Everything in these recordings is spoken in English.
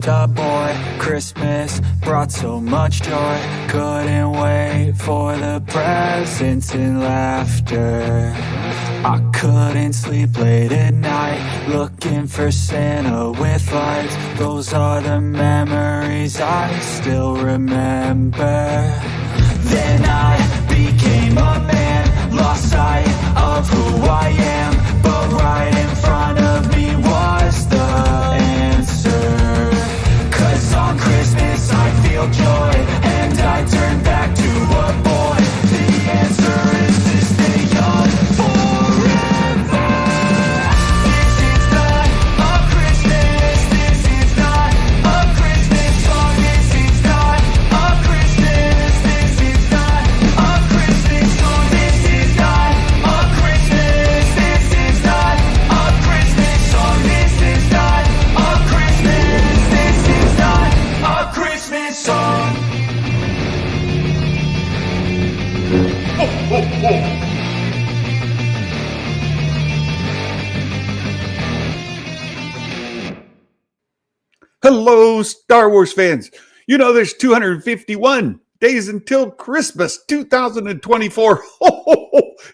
Boy, Christmas brought so much joy. Couldn't wait for the presents and laughter. I couldn't sleep late at night, looking for Santa with lights. Those are the memories I still remember. Then I became a man, lost sight of who I am, but right in front of me was the answer. 'Cause on Christmas I feel joy, and I turn back to a boy. The answer is to stay young forever. This is not a Christmas, this is not a Christmas song. This is not a Christmas, this is not a Christmas song. This is not a Christmas, this is not a Christmas song. This is not a Christmas, this is not a Christmas song. Hello, Star Wars fans. You know, there's 251 days until Christmas 2024.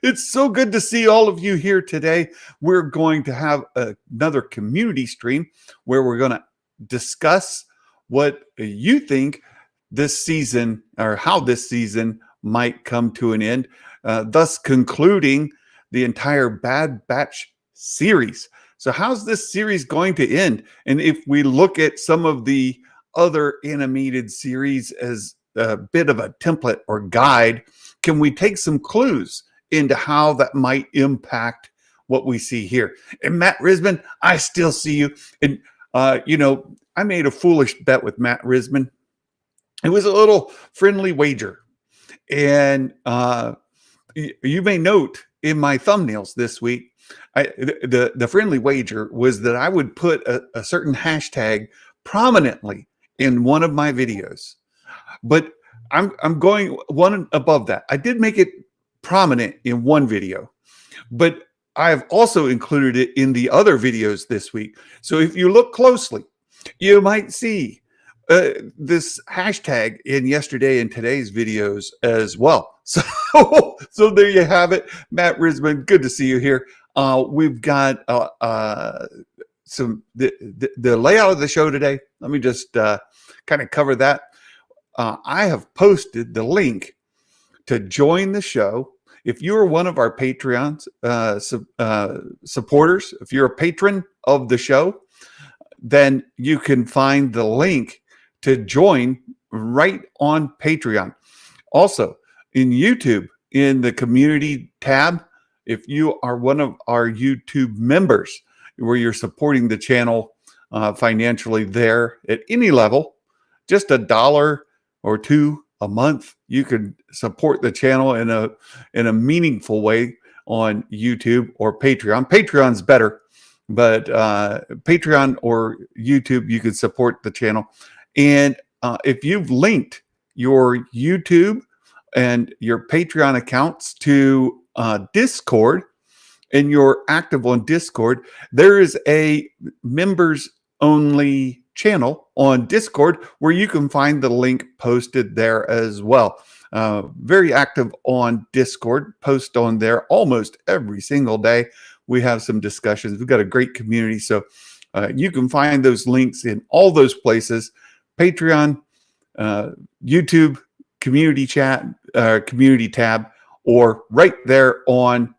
It's so good to see all of you here today. We're going to have another community stream where we're going to discuss what you think this season, or how this season might come to an end, thus concluding the entire Bad Batch series. So how's this series going to end? And if we look at some of the other animated series as a bit of a template or guide, can we take some clues into how that might impact what we see here? And Matt Risman, I still see you. And, I made a foolish bet with Matt Risman. It was a little friendly wager. And you may note in my thumbnails this week, the friendly wager was that I would put a certain hashtag prominently in one of my videos, but I'm going one above that. I did make it prominent in one video, but I've also included it in the other videos this week. So if you look closely, you might see this hashtag in yesterday and today's videos as well. So there you have it. Matt Risman, good to see you here. We've got some the layout of the show today. Let me just kind of cover that. I have posted the link to join the show. If you're one of our Patreon supporters, if you're a patron of the show, then you can find the link to join right on Patreon. Also, in YouTube, in the community tab, if you are one of our YouTube members, where you're supporting the channel financially there at any level, just $1 or $2 a month, you can support the channel in a meaningful way on YouTube or Patreon. Patreon's better, but Patreon or YouTube, you can support the channel. And if you've linked your YouTube and your Patreon accounts to Discord, and you're active on Discord, there is a members only channel on Discord where you can find the link posted there as well. Very active on Discord, post on there almost every single day. We have some discussions. We've got a great community. So you can find those links in all those places: Patreon, YouTube, community chat, community tab, or right there on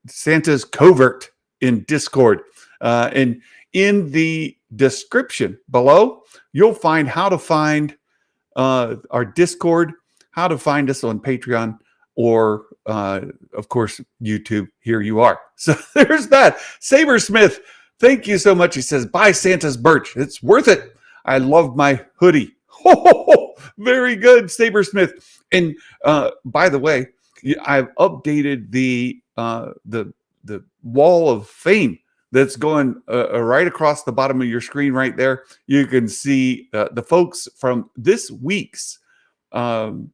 Santa's Covert in Discord. And in the description below, you'll find how to find our Discord, how to find us on Patreon, or of course, YouTube. Here you are. So there's that. Sabersmith, thank you so much. He says, buy Santa's Birch. It's worth it. I love my hoodie. Very good, Sabersmith. And by the way, I've updated the wall of fame that's going right across the bottom of your screen right there. You can see the folks from this week's Bad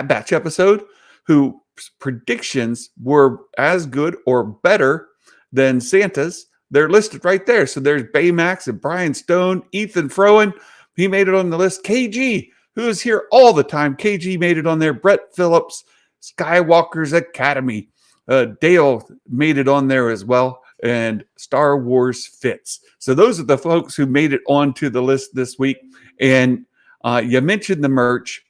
Batch episode whose predictions were as good or better than Santa's. they're listed right there. So there's Baymax and Brian Stone, Ethan Froen. He made it on the list. KG, who is here all the time. KG made it on there. Brett Phillips, Skywalker's Academy. Dale made it on there as well. And Star Wars Fits. So those are the folks who made it onto the list this week. And you mentioned the merch.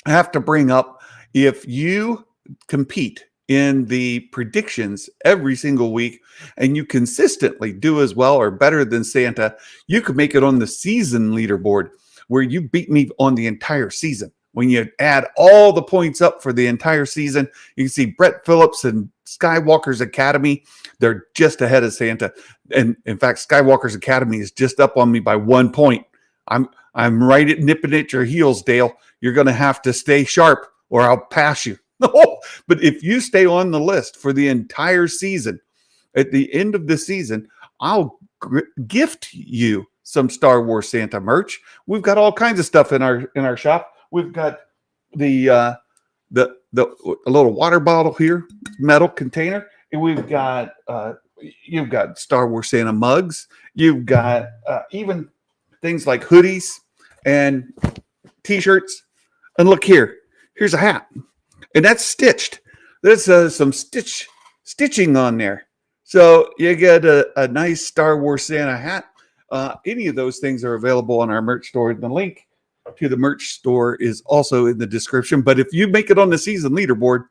I have to bring up, if you compete in the predictions every single week and you consistently do as well or better than Santa, you could make it on the season leaderboard where you beat me on the entire season. When you add all the points up for the entire season, you can see Brett Phillips and Skywalker's Academy. They're just ahead of Santa. And in fact, Skywalker's Academy is just up on me by 1 point. I'm right at nipping at your heels, Dale. You're going to have to stay sharp or I'll pass you. But if you stay on the list for the entire season, at the end of the season, I'll gift you some Star Wars Santa merch. We've got all kinds of stuff in our shop. We've got the little water bottle here, metal container, and we've got you've got Star Wars Santa mugs. You've got even things like hoodies and T-shirts. And look here, here's a hat, and that's stitched. There's some stitching on there, so you get a nice Star Wars Santa hat. Any of those things are available on our merch store. The link to the merch store is also in the description. But if you make it on the season leaderboard,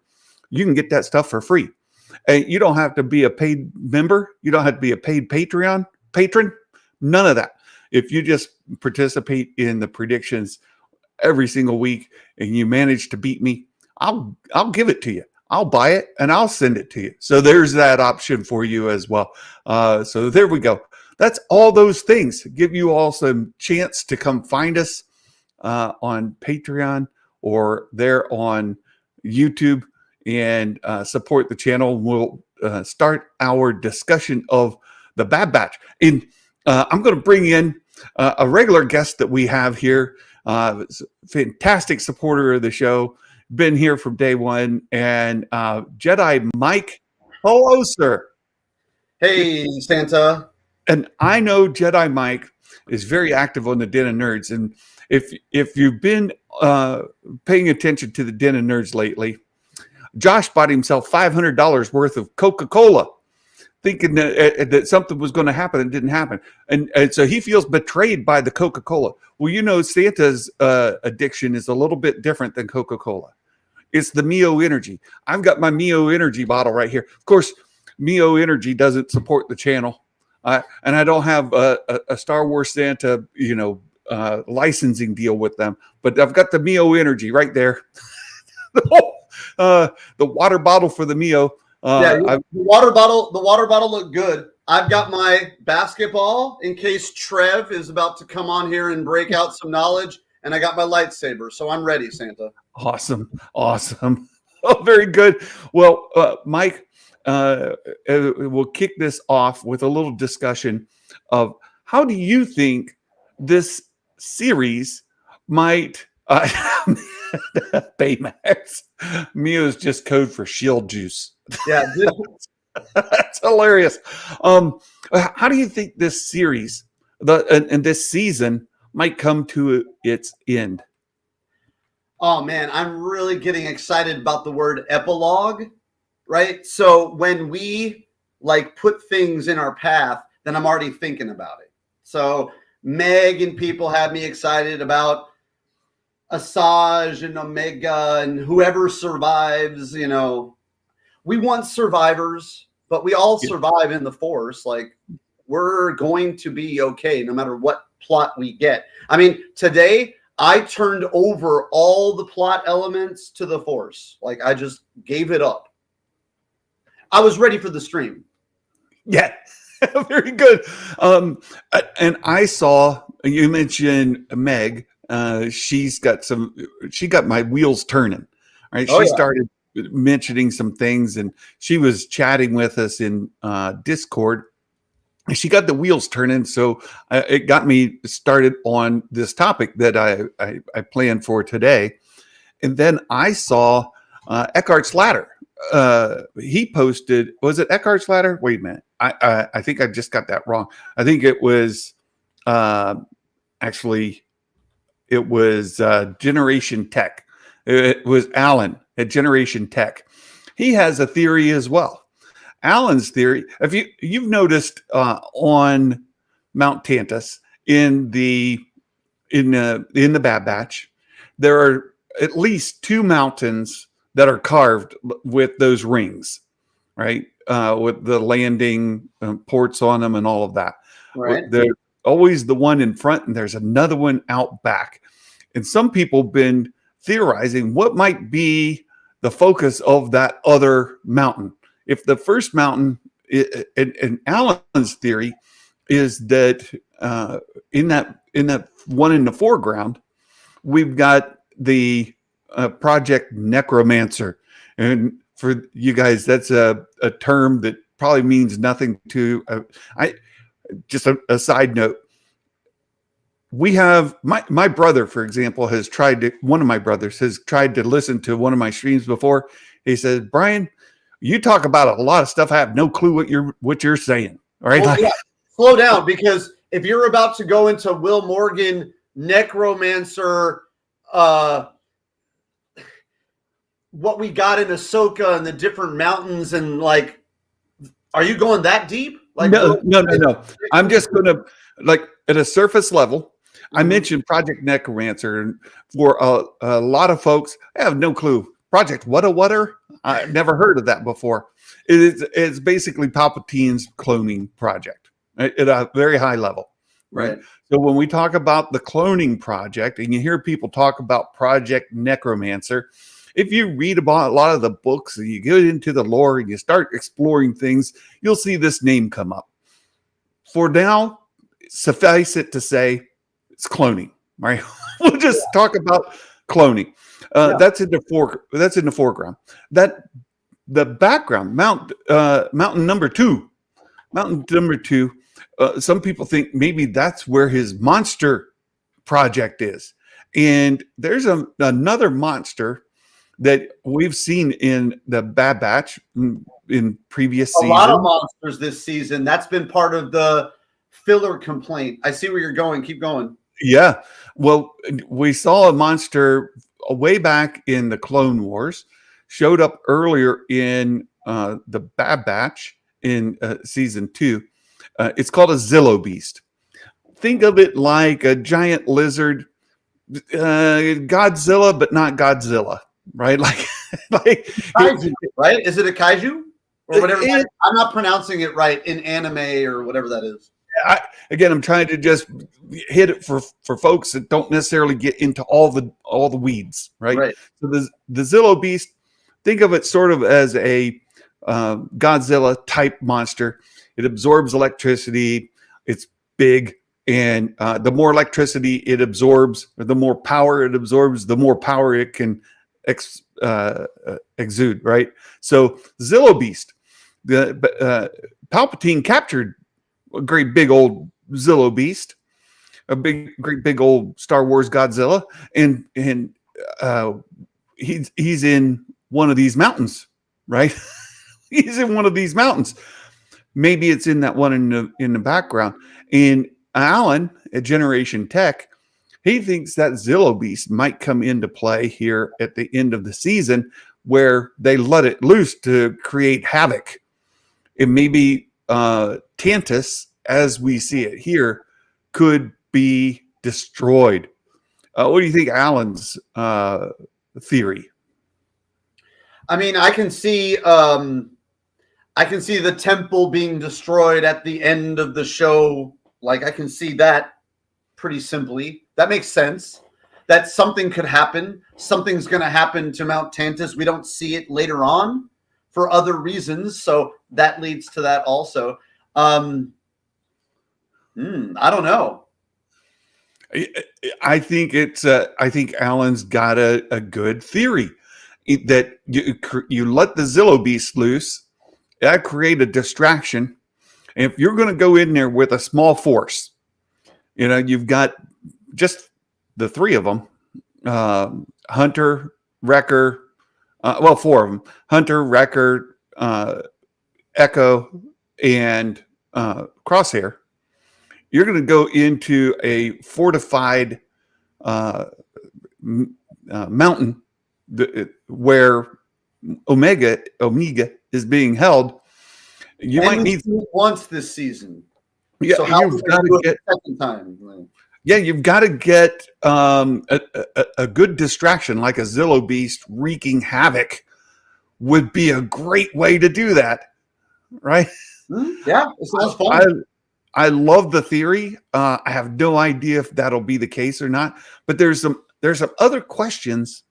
you can get that stuff for free. And you don't have to be a paid member. You don't have to be a paid patron. None of that. If you just participate in the predictions every single week and you manage to beat me, I'll give it to you. I'll buy it and I'll send it to you. So there's that option for you as well. So there we go. That's all those things. Give you all some chance to come find us on Patreon or there on YouTube and support the channel. We'll start our discussion of the Bad Batch. And I'm going to bring in a regular guest that we have here, fantastic supporter of the show, been here from day one, and Jedi Mike. Hello, sir. Hey, Santa. And I know Jedi Mike is very active on the Den of Nerds. And if you've been paying attention to the Den of Nerds lately, Josh bought himself $500 worth of Coca-Cola, thinking that something was going to happen and didn't happen. And so he feels betrayed by the Coca-Cola. Well, you know, Santa's addiction is a little bit different than Coca-Cola. It's the Mio Energy. I've got my Mio Energy bottle right here. Of course, Mio Energy doesn't support the channel. And I don't have a Star Wars Santa, licensing deal with them. But I've got the Mio Energy right there. The water bottle for the Mio. The water bottle looked good. I've got my basketball in case Trev is about to come on here and break out some knowledge. And I got my lightsaber. So I'm ready, Santa. Awesome. Oh, very good. Well, Mike, we'll kick this off with a little discussion of how do you think this series might Baymax. Mio is just code for shield juice. Yeah, that's hilarious. How do you think this series and this season might come to its end? Oh man, I'm really getting excited about the word epilogue. Right? So when we put things in our path, then I'm already thinking about it. So Meg and people have me excited about Asajj and Omega and whoever survives, we want survivors, but we all survive in the Force. We're going to be okay no matter what plot we get. I mean, today I turned over all the plot elements to the Force. I just gave it up. I was ready for the stream. Yeah, very good. And I saw, you mentioned Meg. She got my wheels turning. Right. She started mentioning some things and she was chatting with us in Discord. And she got the wheels turning. So it got me started on this topic that I planned for today. And then I saw Eckhart's Ladder. he posted, was it Eckhart's Ladder? Wait a minute. I think I just got that wrong. I think it was actually it was Generation Tech. It was Alan at Generation Tech. He has a theory as well. Alan's theory, if you've noticed on Mount Tantus in the Bad Batch, there are at least 2 mountains that are carved with those rings, right? With the landing ports on them and all of that. Right. There's always the one in front, and there's another one out back. And some people have been theorizing what might be the focus of that other mountain. If the first mountain, in Alan's theory, is that in that one in the foreground, we've got the Project Necromancer. And for you guys, that's a term that probably means nothing to just a side note. We have my brother, for example, one of my brothers has tried to listen to one of my streams before. He says, Brian, you talk about a lot of stuff. I have no clue what you're saying. All right. Well, yeah. Slow down, because if you're about to go into Will Morgan, Necromancer, what we got in Ahsoka and the different mountains, and like, are you going that deep? Like, no. I'm just going to, like, at a surface level, I mentioned Project Necromancer, and for a lot of folks, I have no clue. Project Whatter? I've never heard of that before. It's basically Palpatine's cloning project at a very high level, right? So when we talk about the cloning project, and you hear people talk about Project Necromancer, if you read about a lot of the books and you get into the lore and you start exploring things, you'll see this name come up. For now, suffice it to say, it's cloning, right? We'll just talk about cloning. That's in the foreground. That the background, mountain number two. Some people think maybe that's where his monster project is, and there's another monster that we've seen in the Bad Batch in previous seasons. A lot of monsters this season. That's been part of the filler complaint. I see where you're going. Keep going. Yeah. Well, we saw a monster way back in the Clone Wars, showed up earlier in the Bad Batch in season 2. It's called a Zillo Beast. Think of it like a giant lizard, Godzilla, but not Godzilla, right? Like Kaiju, right? Is it a kaiju or whatever? I'm not pronouncing it right in anime or whatever that is. I'm trying to just hit it for folks that don't necessarily get into all the weeds, right? So the Zillo Beast, think of it sort of as a Godzilla type monster. It absorbs electricity. It's big, and the more electricity it absorbs, or the more power it absorbs, the more power it can exude, right? So Zillo Beast, Palpatine captured a great big old Zillo Beast, great big old Star Wars Godzilla, and he's in one of these mountains, right? He's in one of these mountains. Maybe it's in that one in the background. And Alan at Generation Tech, he thinks that Zillo Beast might come into play here at the end of the season, where they let it loose to create havoc. It maybe Tantus, as we see it here, could be destroyed. What do you think, Alan's theory? I mean, I can see the temple being destroyed at the end of the show. Like, I can see that pretty simply. That makes sense. That something could happen. Something's going to happen to Mount Tantus. We don't see it later on for other reasons, so that leads to that also. I don't know. I think Alan's got a good theory that you let the Zillo Beast loose, that create a distraction. And if you're going to go in there with a small force, you've got just the 3 of them, Hunter, Wrecker, Well, four of them: Hunter, Wrecker, Echo, and Crosshair. You're going to go into a fortified mountain where Omega is being held. You and might need once this season. Yeah, So how you've got to do it get the second time? Yeah, you've got to get a good distraction like a Zillow Beast wreaking havoc would be a great way to do that, right? Yeah, it sounds fun. I love the theory. I have no idea if that'll be the case or not, but there's some other questions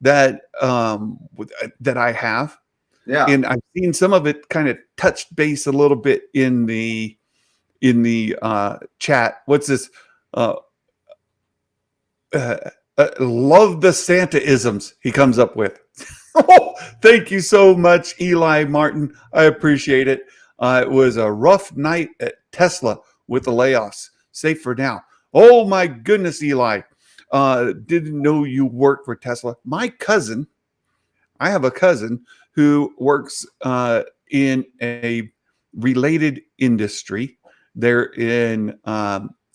that that I have. Yeah, And I've seen some of it kind of touched base a little bit in the chat. What's this? Love the Santa-isms he comes up with. Oh, thank you so much, Eli Martin. I appreciate it. It was a rough night at Tesla with the layoffs. Safe for now. Oh my goodness, Eli. Didn't know you worked for Tesla. My cousin, I have a cousin who works in a related industry. They're in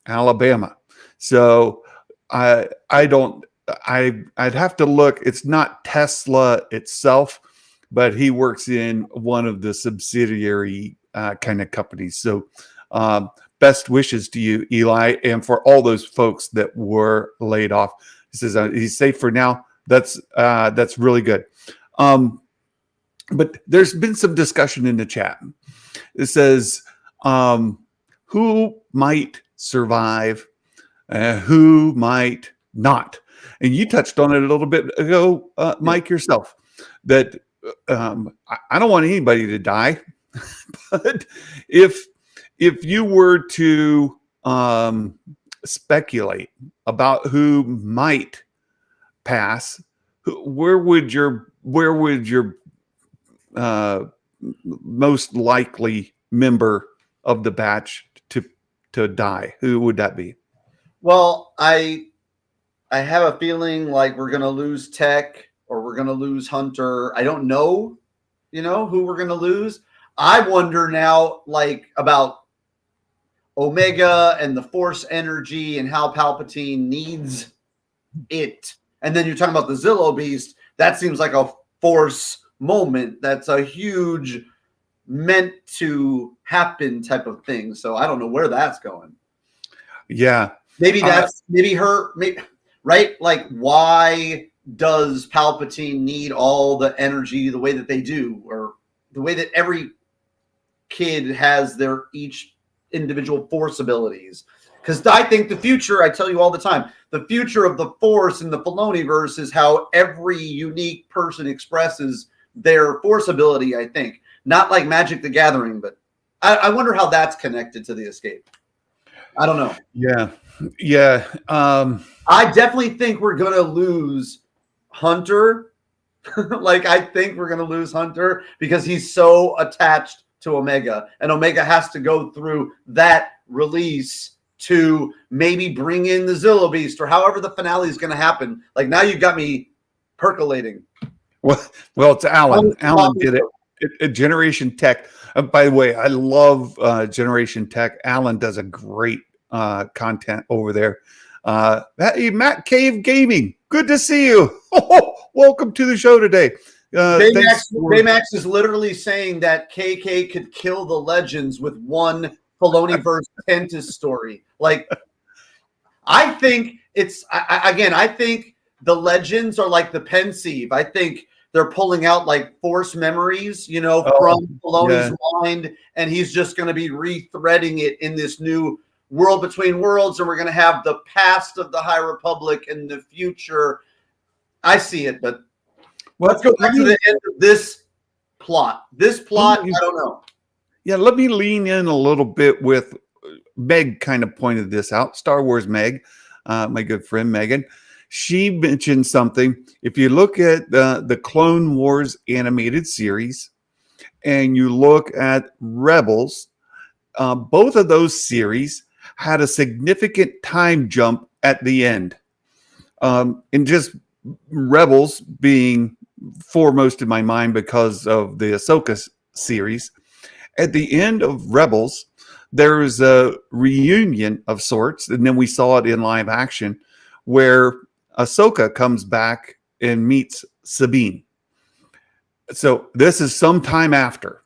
Alabama. So I'd have to look. It's not Tesla itself, but he works in one of the subsidiary kind of companies. So best wishes to you, Eli, and for all those folks that were laid off. He says he's safe for now. That's really good. But there's been some discussion in the chat. It says who might survive, who might not. And you touched on it a little bit ago, Mike, yourself, that I don't want anybody to die. But if you were to speculate about who might pass, where would your most likely member of the batch to die? Who would that be? Well, I have a feeling like we're going to lose Tech or we're going to lose Hunter. I don't know, who we're going to lose. I wonder now, like, about Omega and the Force energy and how Palpatine needs it. And then you're talking about the Zillow Beast. That seems like a Force moment. That's a huge meant to happen type of thing. So I don't know where that's going. Yeah. Maybe that's right? Like, why does Palpatine need all the energy the way that they do, or the way that every kid has their each individual Force abilities? Because I think the future, I tell you all the time, the future of the Force in the Filoniverse is how every unique person expresses their Force ability, I think. Not like Magic the Gathering, but I wonder how that's connected to the escape. I don't know. Yeah. I definitely think we're going to lose Hunter. Like, I think we're going to lose Hunter because he's so attached to Omega. And Omega has to go through that release to maybe bring in the Zillow Beast or however the finale is going to happen. Like, now you got me percolating. Well, it's Alan. Alan did it. Generation Tech. By the way, I love Generation Tech. Alan does a great content over there. Hey, Matt Cave Gaming, good to see you. Welcome to the show today. Baymax is literally saying that KK could kill the Legends with one Filoniverse Pentis story. Like, I think I think the Legends are like the Pensieve. I think they're pulling out like Force memories, from Filoni's mind, and he's just going to be rethreading it in this new World Between Worlds, and we're going to have the past of the High Republic and the future. I see it, but let's go back to the end of this plot. This plot, I don't know. Yeah, let me lean in a little bit with Meg. Kind of pointed this out. Star Wars Meg, my good friend Megan. She mentioned something. If you look at the Clone Wars animated series and you look at Rebels, both of those series had a significant time jump at the end. And just Rebels being foremost in my mind because of the Ahsoka series. At the end of Rebels, there's a reunion of sorts, and then we saw it in live action where Ahsoka comes back and meets Sabine. So this is some time after.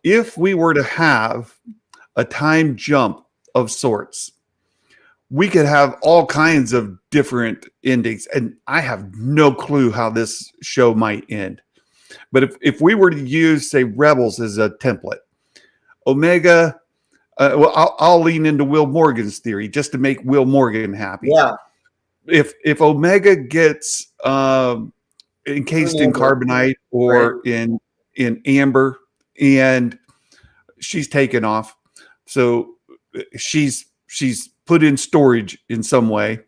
If we were to have a time jump of sorts, we could have all kinds of different endings, and I have no clue how this show might end. But if we were to use, say, Rebels as a template, Omega, well, I'll lean into Will Morgan's theory just to make Will Morgan happy. Yeah. If Omega gets encased in carbonite or in amber, and she's taken off, so she's put in storage in some way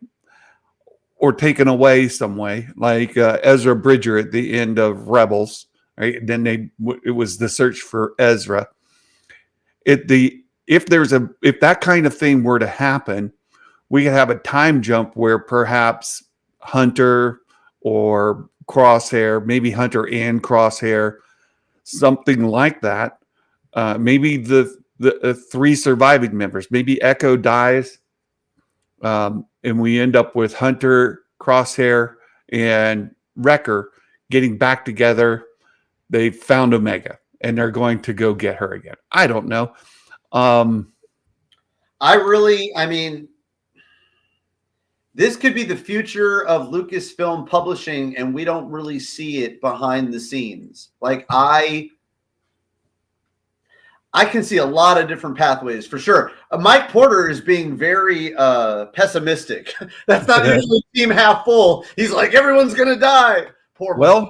or taken away some way, like Ezra Bridger at the end of Rebels, right? And then it was the search for Ezra. If that kind of thing were to happen, we could have a time jump where perhaps Hunter or Crosshair, maybe Hunter and Crosshair, something like that. Maybe the three surviving members, maybe Echo dies, and we end up with Hunter, Crosshair, and Wrecker getting back together. They found Omega, and they're going to go get her again. I don't know. I mean, this could be the future of Lucasfilm publishing, and we don't really see it behind the scenes. Like, I can see a lot of different pathways for sure. Mike Porter is being very pessimistic. That's not usually team half full. He's like, everyone's going to die. Poor Mike.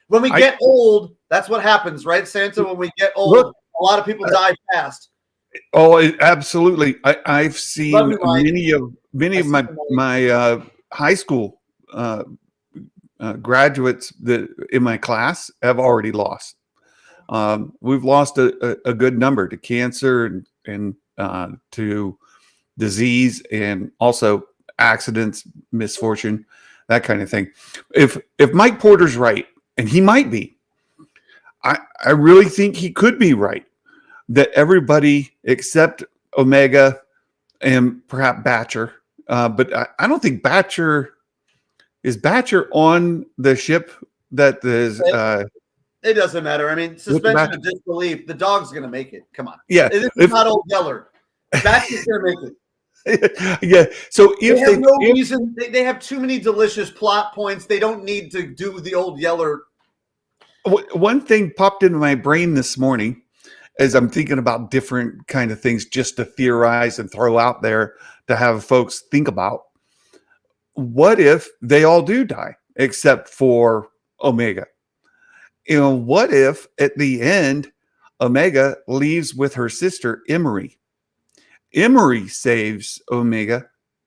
When we get old, that's what happens, right, Santa? When we get old, a lot of people die fast. Oh, absolutely. I've seen many of my high school graduates that in my class have already lost. We've lost a good number to cancer and to disease, and also accidents, misfortune, that kind of thing. If Mike Porter's right, and he might be, I really think he could be right, that everybody except Omega and perhaps Batcher, but I don't think Batcher is on the ship that is. It doesn't matter. I mean, suspension of disbelief. The dog's going to make it. Come on. Yeah. It's not Old Yeller. Batcher's going to make it. Yeah. So if they have no reason, they have too many delicious plot points. They don't need to do the Old Yeller. One thing popped into my brain this morning as I'm thinking about different kind of things just to theorize and throw out there to have folks think about. What if they all do die except for Omega? What if at the end Omega leaves with her sister Emery? Emery saves Omega,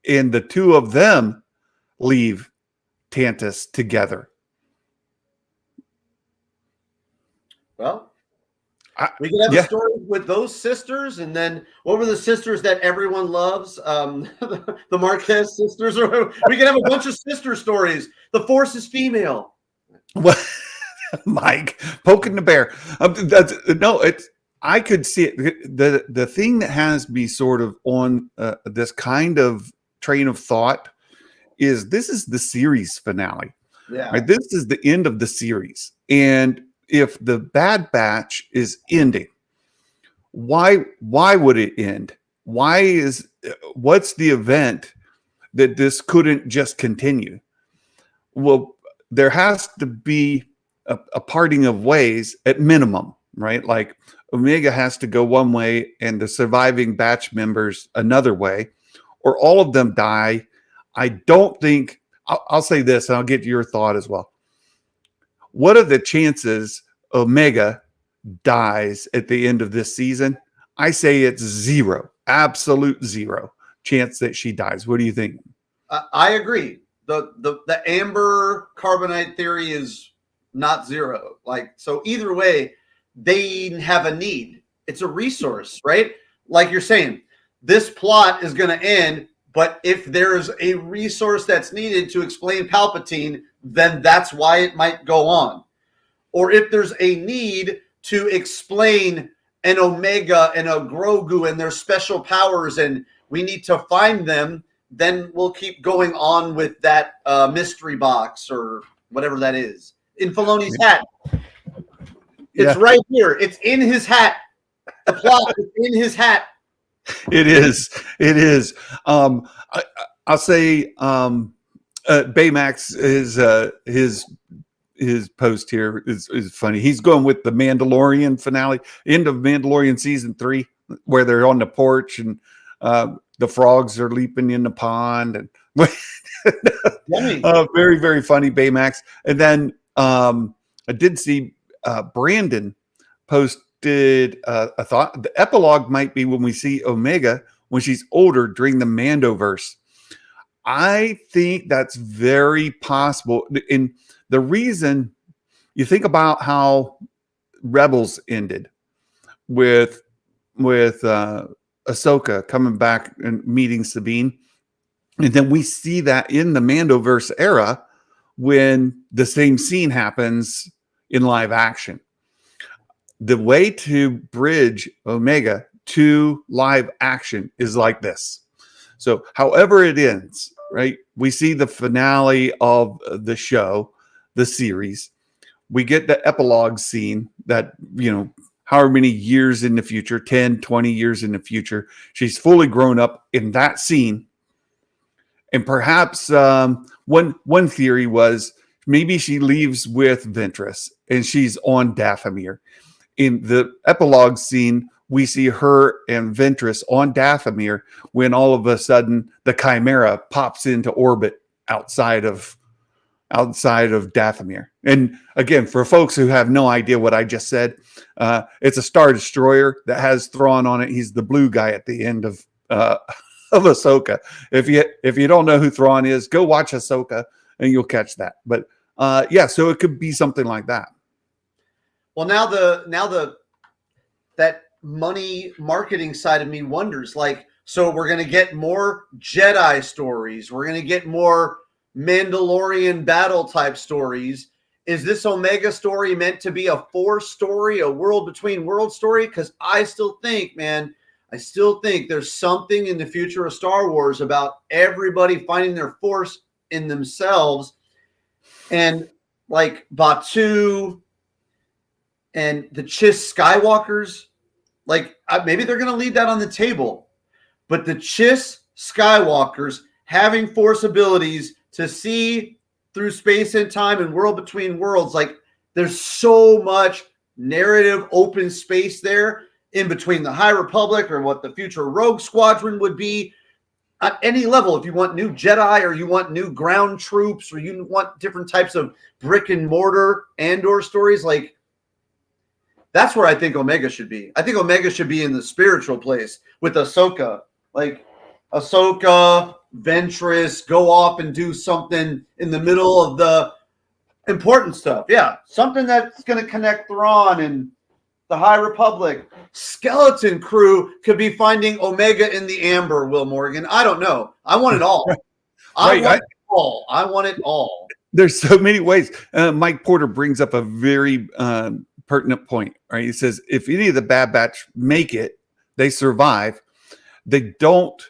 and the two of them leave Tantus together. Well, we could have a story with those sisters, and then what were the sisters that everyone loves? The Marquez sisters, or we could have a bunch of sister stories. The Force is female. What, Mike? Poking the bear. I could see it. The thing that has me sort of on this kind of train of thought is this is the series finale. Yeah. Right? This is the end of the series. And if the Bad Batch is ending, why would it end? What's the event that this couldn't just continue? Well, there has to be a parting of ways at minimum, right? Like Omega has to go one way and the surviving batch members another way, or all of them die. I don't think, I'll say this and I'll get your thought as well. What are the chances Omega dies at the end of this season? I say it's zero, absolute zero chance that she dies. What do you think? I agree. The amber carbonite theory is not zero. Like, so either way, they have a need. It's a resource, right? Like you're saying, this plot is going to end. But if there's a resource that's needed to explain Palpatine, then that's why it might go on. Or if there's a need to explain an Omega and a Grogu and their special powers, and we need to find them, then we'll keep going on with that mystery box or whatever that is. In Filoni's hat. It's right here. It's in his hat. The plot is in his hat. It is. It is. I'll say Baymax his post here is funny. He's going with the Mandalorian finale, end of Mandalorian season 3, where they're on the porch and the frogs are leaping in the pond, and very, very funny, Baymax. And then I did see Brandon posted a thought. The epilogue might be when we see Omega when she's older during the Mandoverse. I think that's very possible. And the reason, you think about how Rebels ended with Ahsoka coming back and meeting Sabine. And then we see that in the Mandoverse era when the same scene happens in live action. The way to bridge Omega to live action is like this. So however it ends, right? We see the finale of the show, the series. We get the epilogue scene that, however many years in the future, 10, 20 years in the future, she's fully grown up in that scene. And perhaps one theory was maybe she leaves with Ventress and she's on Dathomir. In the epilogue scene, we see her and Ventress on Dathomir when all of a sudden the Chimera pops into orbit outside of Dathomir. And again, for folks who have no idea what I just said, it's a Star Destroyer that has Thrawn on it. He's the blue guy at the end of Ahsoka. If you don't know who Thrawn is, go watch Ahsoka and you'll catch that. But so it could be something like that. Well, now that money marketing side of me wonders, so we're going to get more Jedi stories. We're going to get more Mandalorian battle type stories. Is this Omega story meant to be a Force story, a world between world story? Because I still think there's something in the future of Star Wars about everybody finding their Force in themselves. And like Batu and the Chiss Skywalkers, maybe they're going to leave that on the table. But the Chiss Skywalkers having Force abilities to see through space and time and world between worlds, there's so much narrative open space there in between the High Republic or what the future Rogue Squadron would be at any level. If you want new Jedi or you want new ground troops or you want different types of brick and mortar Andor stories, that's where I think Omega should be. I think Omega should be in the spiritual place with Ahsoka. Ahsoka, Ventress, go off and do something in the middle of the important stuff. Yeah, something that's going to connect Thrawn and the High Republic. Skeleton Crew could be finding Omega in the Amber, Will Morgan. I don't know. I want it all. I want it all. There's so many ways. Mike Porter brings up a very pertinent point, right? He says, if any of the Bad Batch make it, they survive. They don't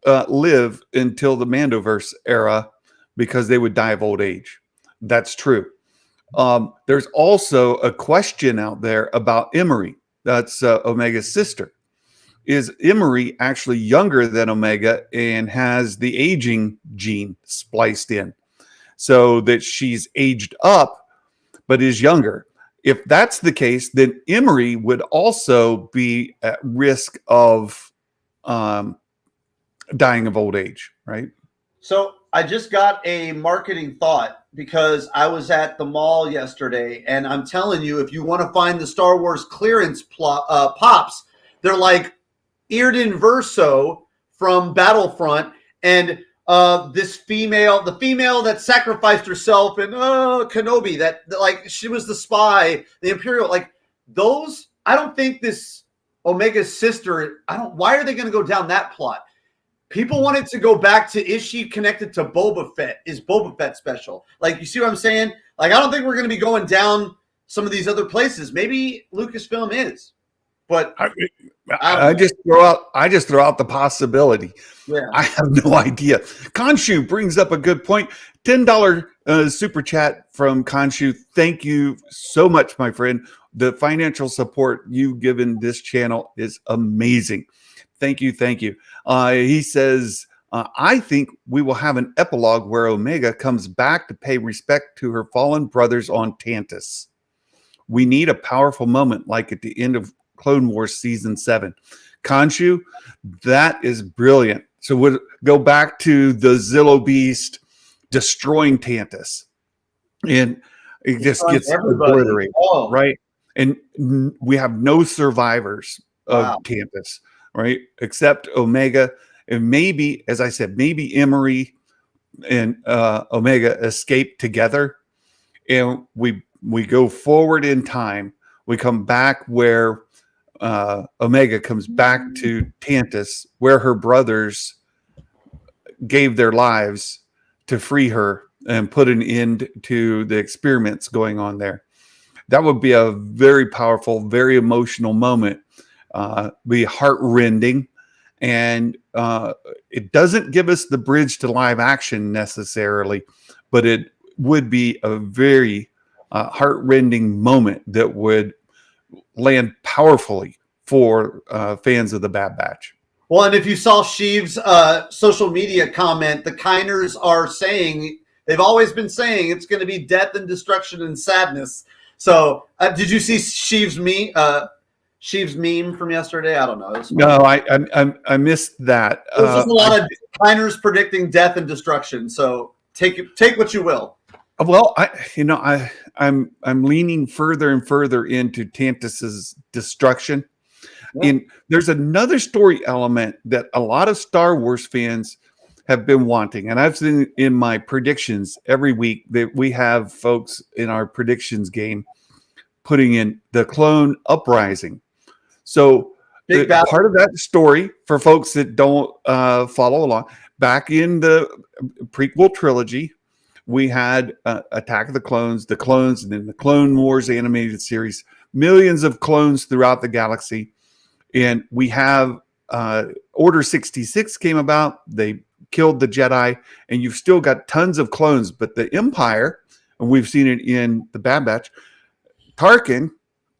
live until the Mandoverse era because they would die of old age. That's true. There's also a question out there about Emery. That's Omega's sister. Is Emery actually younger than Omega and has the aging gene spliced in so that she's aged up but is younger? If that's the case, then Emery would also be at risk of dying of old age, right? So I just got a marketing thought because I was at the mall yesterday, and I'm telling you, if you want to find the Star Wars clearance pops, they're like Irden Verso from Battlefront, and the female that sacrificed herself in Kenobi, that she was the spy, the Imperial, those. I don't think this Omega's sister. Why are they going to go down that plot? People wanted to go back to, is she connected to Boba Fett? Is Boba Fett special? Like, you see what I'm saying? Like, I don't think we're going to be going down some of these other places. Maybe Lucasfilm is, but I just throw out the possibility. yeah. I have no idea. Khonshu brings up a good point. $10 super chat from Khonshu. Thank you so much, my friend. The financial support you've given this channel is amazing. Thank you. Thank you. He says, I think we will have an epilogue where Omega comes back to pay respect to her fallen brothers on Tantus. We need a powerful moment like at the end of Clone Wars Season 7. Khonshu, that is brilliant. So we'll go back to the Zillo Beast destroying Tantus. And it just gets obliterated, right? And we have no survivors of Tantus, right? Except Omega. And maybe, as I said, maybe Emery and Omega escape together. And we go forward in time. We come back where Omega comes back to Tantus, where her brothers gave their lives to free her and put an end to the experiments going on there. That would be a very powerful, very emotional moment. Be heart-rending. And it doesn't give us the bridge to live action necessarily, but it would be a very heart-rending moment that would land powerfully for fans of the Bad Batch. Well, and if you saw Sheev's social media comment, the Kiners are saying, they've always been saying it's going to be death and destruction and sadness. So did you see Sheev's meme from yesterday? I don't know. No, I missed that. There's just a lot of Kiners predicting death and destruction. So take what you will. Well, I'm leaning further and further into Tantus's destruction. Yeah. And there's another story element that a lot of Star Wars fans have been wanting. And I've seen in my predictions every week that we have folks in our predictions game putting in the clone uprising. So part of that story, for folks that don't follow along, back in the prequel trilogy, we had Attack of the Clones, and then the Clone Wars animated series, millions of clones throughout the galaxy. And we have Order 66 came about. They killed the Jedi, and you've still got tons of clones. But the Empire, and we've seen it in the Bad Batch, Tarkin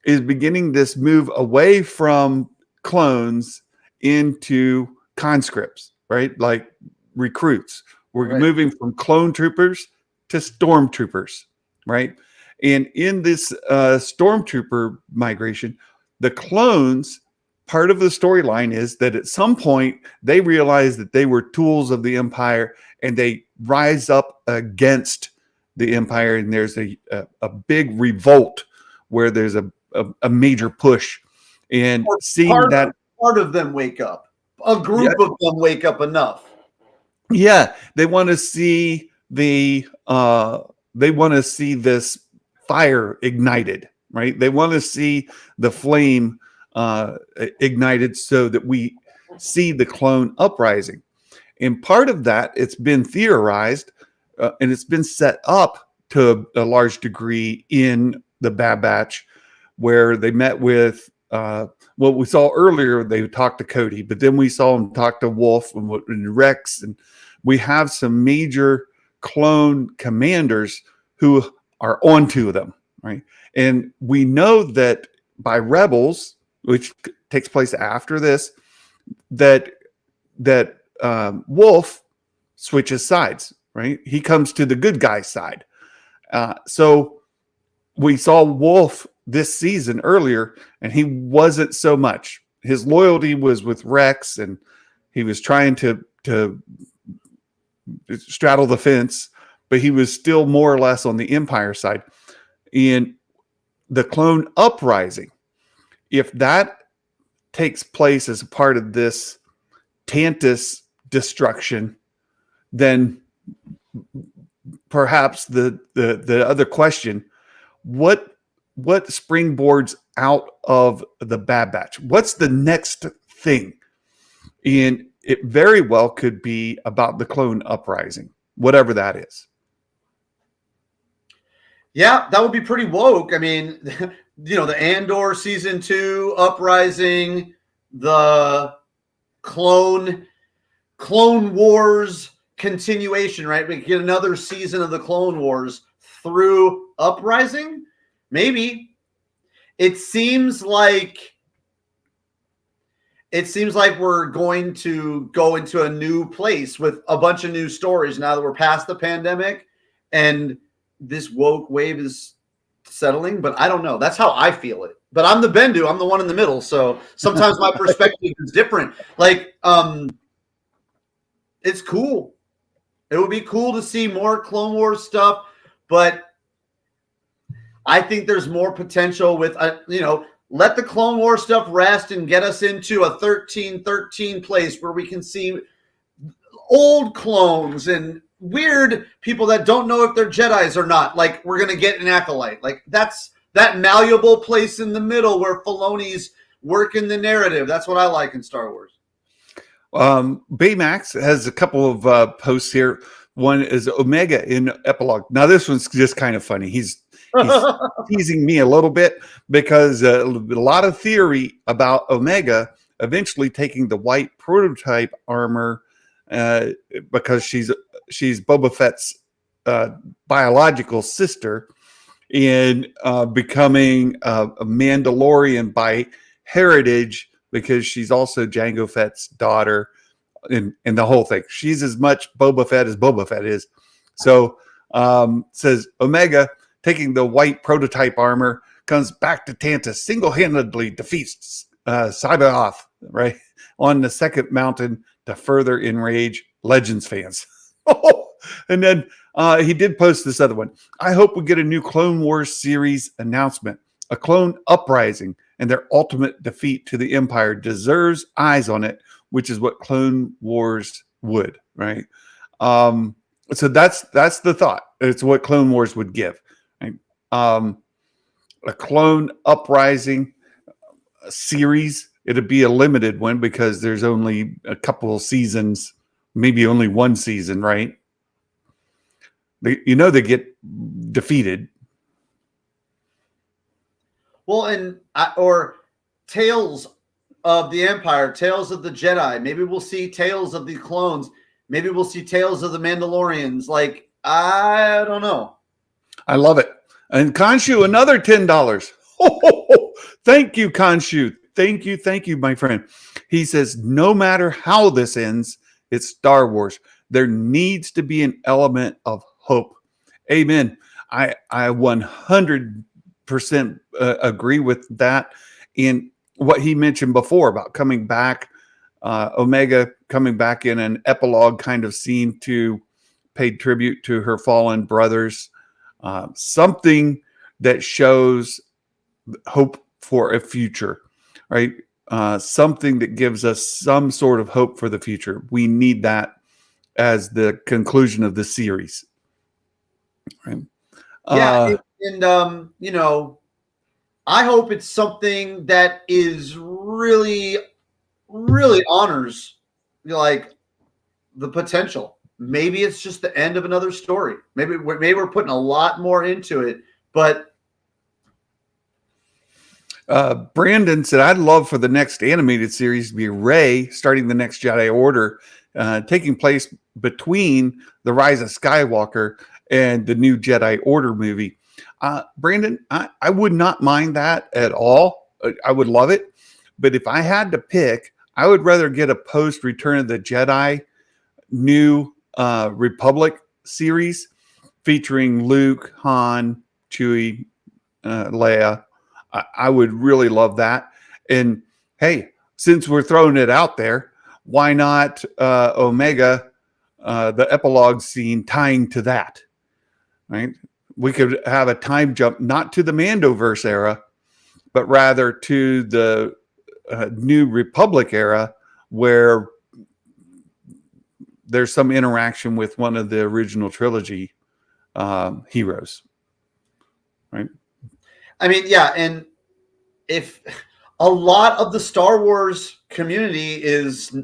is beginning this move away from clones into conscripts, right? Like recruits. We're moving from clone troopers to stormtroopers, right? And in this stormtrooper migration, the clones, part of the storyline is that at some point they realize that they were tools of the Empire and they rise up against the Empire, and there's a big revolt where there's a major push. And seeing that part of them wake up, a group of them wake up enough. Yeah, they want to see this fire ignited, right? They want to see the flame ignited so that we see the clone uprising. And part of that, it's been theorized and it's been set up to a large degree in the Bad Batch, where they met with what we saw earlier. They talked to Cody, but then we saw them talk to Wolf and Rex, and we have some major clone commanders who are onto them, right? And we know that by Rebels, which takes place after this, that Wolf switches sides, right? He comes to the good guy side. So we saw Wolf this season earlier, and he wasn't so much. His loyalty was with Rex, and he was trying to straddle the fence, but he was still more or less on the Empire side. And the clone uprising, if that takes place as a part of this Tantus destruction, then perhaps the other question, what springboards out of the Bad Batch? What's the next thing? And it very well could be about the clone uprising, whatever that is. Yeah, that would be pretty woke. I mean, the Andor season 2 uprising, the clone Wars continuation, right? We get another season of the Clone Wars through uprising. Maybe it seems like we're going to go into a new place with a bunch of new stories now that we're past the pandemic and this woke wave is settling, but I don't know. That's how I feel it. But I'm the Bendu. I'm the one in the middle. So sometimes my perspective is different. Like, it's cool. It would be cool to see more Clone Wars stuff, but I think there's more potential with, let the Clone Wars stuff rest and get us into a 1313 place where we can see old clones and weird people that don't know if they're Jedis or not. Like, we're going to get an Acolyte. Like, that's that malleable place in the middle where Filoni's working the narrative. That's what I like in Star Wars. Baymax has a couple of posts here. One is Omega in epilogue. Now, this one's just kind of funny. He's teasing me a little bit because a lot of theory about Omega eventually taking the white prototype armor because she's Boba Fett's biological sister and becoming a Mandalorian by heritage because she's also Jango Fett's daughter and the whole thing. She's as much Boba Fett as Boba Fett is. So says Omega taking the white prototype armor comes back to Tanta, single-handedly defeats Cyberoth, right, on the second mountain to further enrage Legends fans. And then he did post this other one. I hope we get a new Clone Wars series announcement. A clone uprising and their ultimate defeat to the Empire deserves eyes on it, which is what Clone Wars would, right? So that's the thought. It's what Clone Wars would give. Right? A clone uprising series, it'd be a limited one because there's only a couple of seasons, maybe only one season, right? They get defeated. Well, or Tales of the Empire, Tales of the Jedi. Maybe we'll see Tales of the Clones. Maybe we'll see Tales of the Mandalorians. Like, I don't know. I love it. And Khonshu, another $10. Thank you, Khonshu. Thank you, my friend. He says, no matter how this ends, it's Star Wars. There needs to be an element of hope. Amen. I 100% agree with that. And what he mentioned before about coming back, Omega coming back in an epilogue kind of scene to pay tribute to her fallen brothers, something that shows hope for a future, right? Something that gives us some sort of hope for the future. We need that as the conclusion of the series. Right? Yeah, I hope it's something that is really, really honors like the potential. Maybe it's just the end of another story. Maybe we're putting a lot more into it. But Brandon said, I'd love for the next animated series to be Rey starting the next Jedi Order, taking place between The Rise of Skywalker and the new Jedi Order movie. Brandon, I would not mind that at all. I would love it. But if I had to pick, I would rather get a post Return of the Jedi new Republic series featuring Luke, Han, Chewie, Leia. I would really love that. And hey, since we're throwing it out there, why not Omega, the epilogue scene tying to that, right? We could have a time jump, not to the Mandoverse era, but rather to the New Republic era where there's some interaction with one of the original trilogy heroes, right? I mean, yeah, and if a lot of the Star Wars community is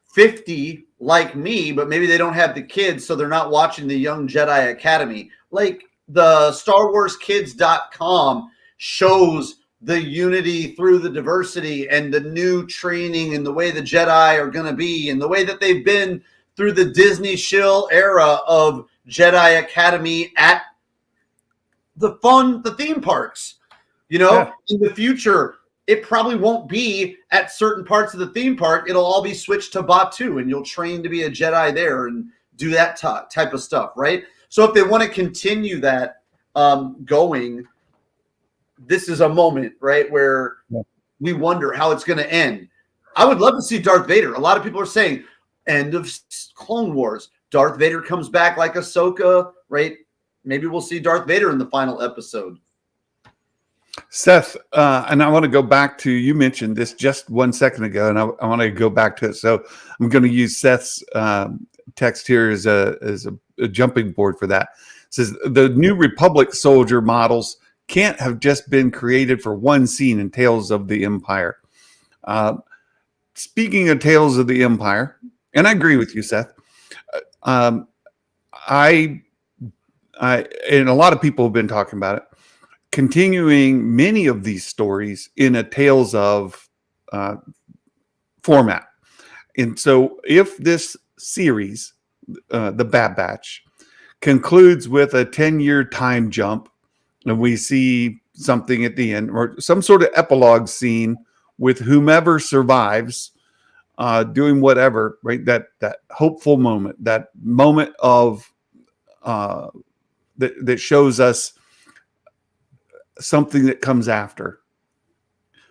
50 like me, but maybe they don't have the kids, so they're not watching the Young Jedi Academy. Like the StarWarsKids.com shows the unity through the diversity and the new training and the way the Jedi are going to be and the way that they've been through the Disney shill era of Jedi Academy at the theme parks. You know, Yeah. in the future, it probably won't be at certain parts of the theme park. It'll all be switched to Batu, and you'll train to be a Jedi there and do that type of stuff, right? So if they want to continue that going, this is a moment, right, where we wonder how it's going to end. I would love to see Darth Vader. A lot of people are saying, end of Clone Wars. Darth Vader comes back like Ahsoka, right? Maybe we'll see Darth Vader in the final episode. Seth, and I want to go back to, you mentioned this just 1 second ago, and I want to go back to it. So I'm going to use Seth's text here as a jumping board for that. It says the New Republic soldier models can't have just been created for one scene in Tales of the Empire. Speaking of Tales of the Empire, and I agree with you, Seth. I and a lot of people have been talking about it, continuing many of these stories in a Tales of format. And so if this series, the Bad Batch, concludes with a 10-year time jump, and we see something at the end or some sort of epilogue scene with whomever survives doing whatever, right? That hopeful moment, that moment of that shows us something that comes after.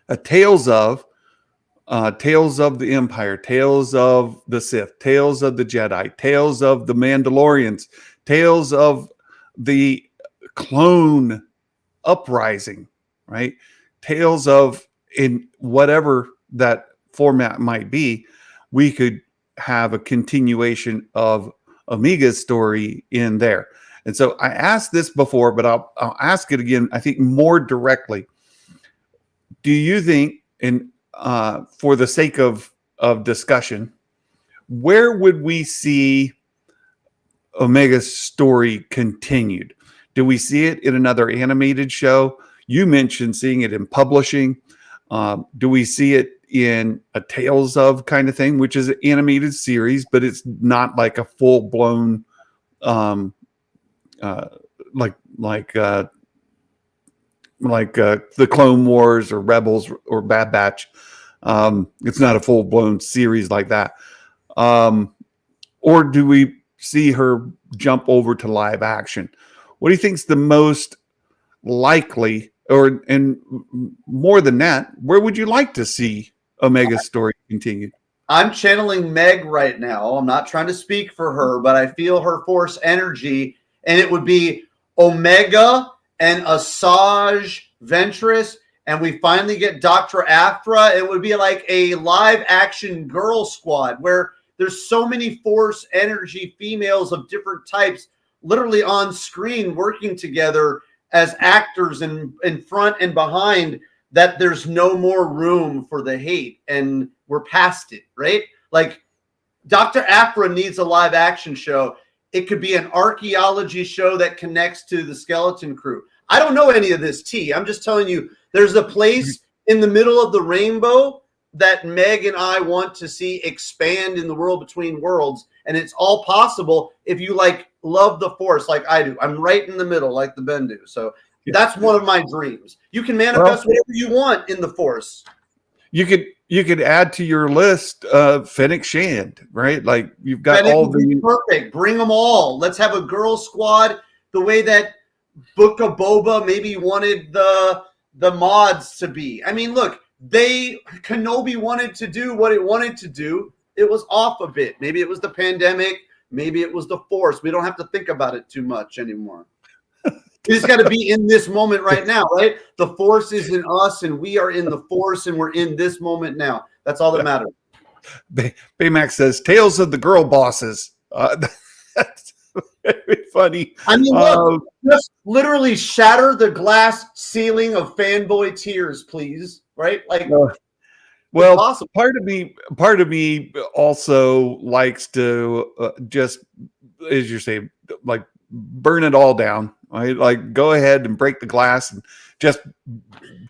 A Tales of the Empire, Tales of the Sith, Tales of the Jedi, Tales of the Mandalorians, Tales of the Clone Uprising, right? Tales of, in whatever that format might be, we could have a continuation of Omega's story in there. And so I asked this before, but I'll ask it again, I think more directly. Do you think, and for the sake of discussion, where would we see Omega's story continued? Do we see it in another animated show? You mentioned seeing it in publishing. Do we see it in a Tales of kind of thing, which is an animated series, but it's not like a full blown like the Clone Wars or Rebels or Bad Batch. It's not a full blown series like that. Or do we see her jump over to live action? What do you think is the most likely, and more than that, where would you like to see Omega's story continued? I'm channeling Meg right now. I'm not trying to speak for her, but I feel her force energy, and it would be Omega and Asajj Ventress, and we finally get Dr. Aphra. It would be like a live action girl squad where there's so many force energy females of different types literally on screen working together as actors in front and behind, that there's no more room for the hate, and we're past it, right? Like Dr. Aphra needs a live action show. It could be an archaeology show that connects to the Skeleton Crew. I don't know any of this tea. I'm just telling you, there's a place in the middle of the rainbow that Meg and I want to see expand in the world between worlds. And it's all possible if you love the force like I do. I'm right in the middle like the Bendu. So that's one of my dreams. You can manifest whatever you want in the force. You could add to your list Fennec Shand, right? Like you've got Fennec all the perfect. Bring them all. Let's have a girl squad the way that Book of Boba maybe wanted the mods to be. I mean, look, Kenobi wanted to do what it wanted to do. It was off a bit. Maybe it was the pandemic. Maybe it was the force. We don't have to think about it too much anymore. We just got to be in this moment right now, right? The force is in us, and we are in the force, and we're in this moment now. That's all that matters. Baymax says, Tales of the Girl Bosses. That's very funny. I mean, look, just literally shatter the glass ceiling of fanboy tears, please. Right? Like, It's Well, possible. part of me also likes to just, as you say, like burn it all down. Right? Like go ahead and break the glass and just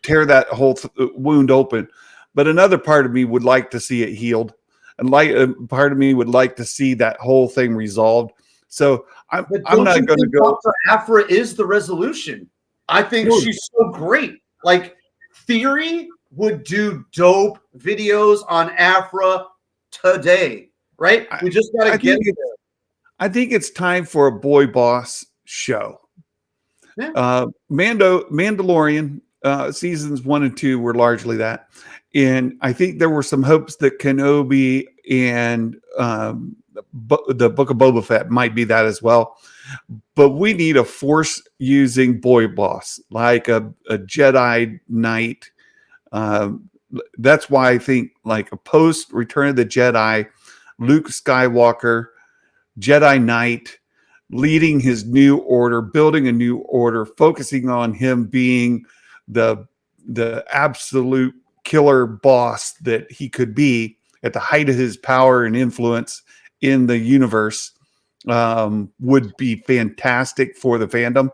tear that whole wound open. But another part of me would like to see it healed, and like part of me would like to see that whole thing resolved. So I'm But I'm don't not you going to think go. Dr. Afra is the resolution? I think No, she's so great. Like, Theory would do dope videos on Afra today, right? I, We just got to I get think it's I think it's time for a boy boss show. yeah. Mandalorian seasons 1 and 2 were largely that, and I think there were some hopes that Kenobi and the Book of Boba Fett might be that as well. But we need a force using boy boss like a Jedi Knight. Um, that's why I think like a post Return of the Jedi, Luke Skywalker, Jedi Knight, leading his new order, building a new order, focusing on him being the absolute killer boss that he could be at the height of his power and influence in the universe, would be fantastic for the fandom.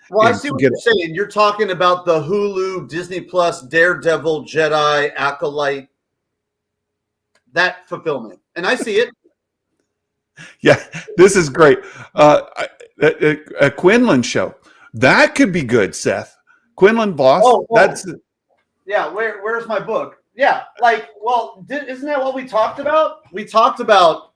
Well, I And see what get you're saying. You're talking about the Hulu, Disney Plus, Daredevil, Jedi, Acolyte, that fulfillment. And I see it. yeah, this is great. A Quinlan show that could be good, Seth. Quinlan Voss. Oh. That's Yeah, where's my book? Yeah, like, well, isn't that what we talked about? We talked about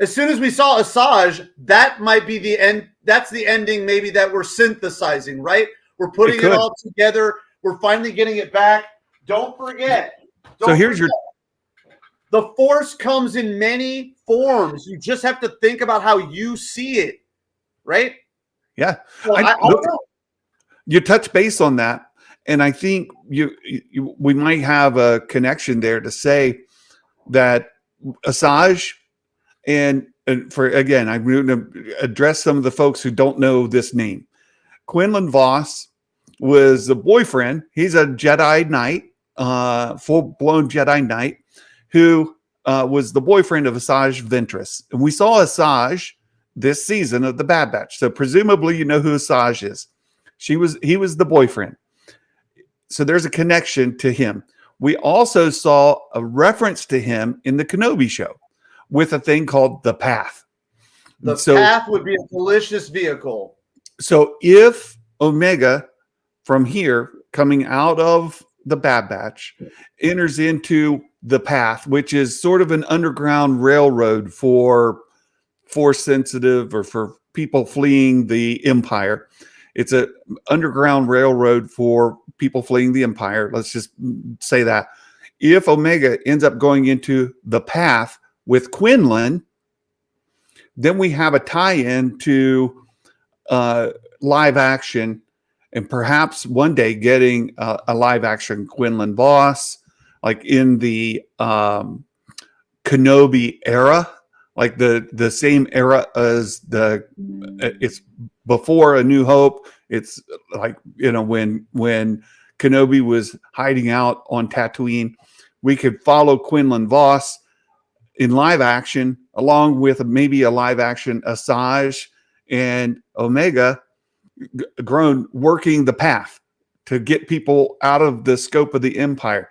as soon as we saw Asajj, that might be the end. That's the ending, maybe that we're synthesizing, right? We're putting it all together. We're finally getting it back. Don't forget. The Force comes in many forms. You just have to think about how you see it, right? Yeah. So I don't know. You touch base on that, and I think we might have a connection there to say that Asajj and for again, I'm going to address some of the folks who don't know this name. Quinlan Voss was the boyfriend. He's a Jedi Knight, full-blown Jedi Knight, who was the boyfriend of Asajj Ventress. And we saw Asajj this season of The Bad Batch. So presumably you know who Asajj is. He was the boyfriend. So there's a connection to him. We also saw a reference to him in the Kenobi show with a thing called the Path. The Path would be a delicious vehicle. So if Omega from here coming out of the Bad Batch enters into the Path, which is sort of an underground railroad for force sensitive or for people fleeing the Empire. It's an underground railroad for people fleeing the Empire. Let's just say that. If Omega ends up going into the Path with Quinlan, then we have a tie-in to live action, and perhaps one day getting a live action Quinlan Voss, like in the Kenobi era, like the same era as it's before A New Hope. It's like, when Kenobi was hiding out on Tatooine, we could follow Quinlan Voss in live action, along with maybe a live action Asajj and Omega grown working the Path to get people out of the scope of the Empire.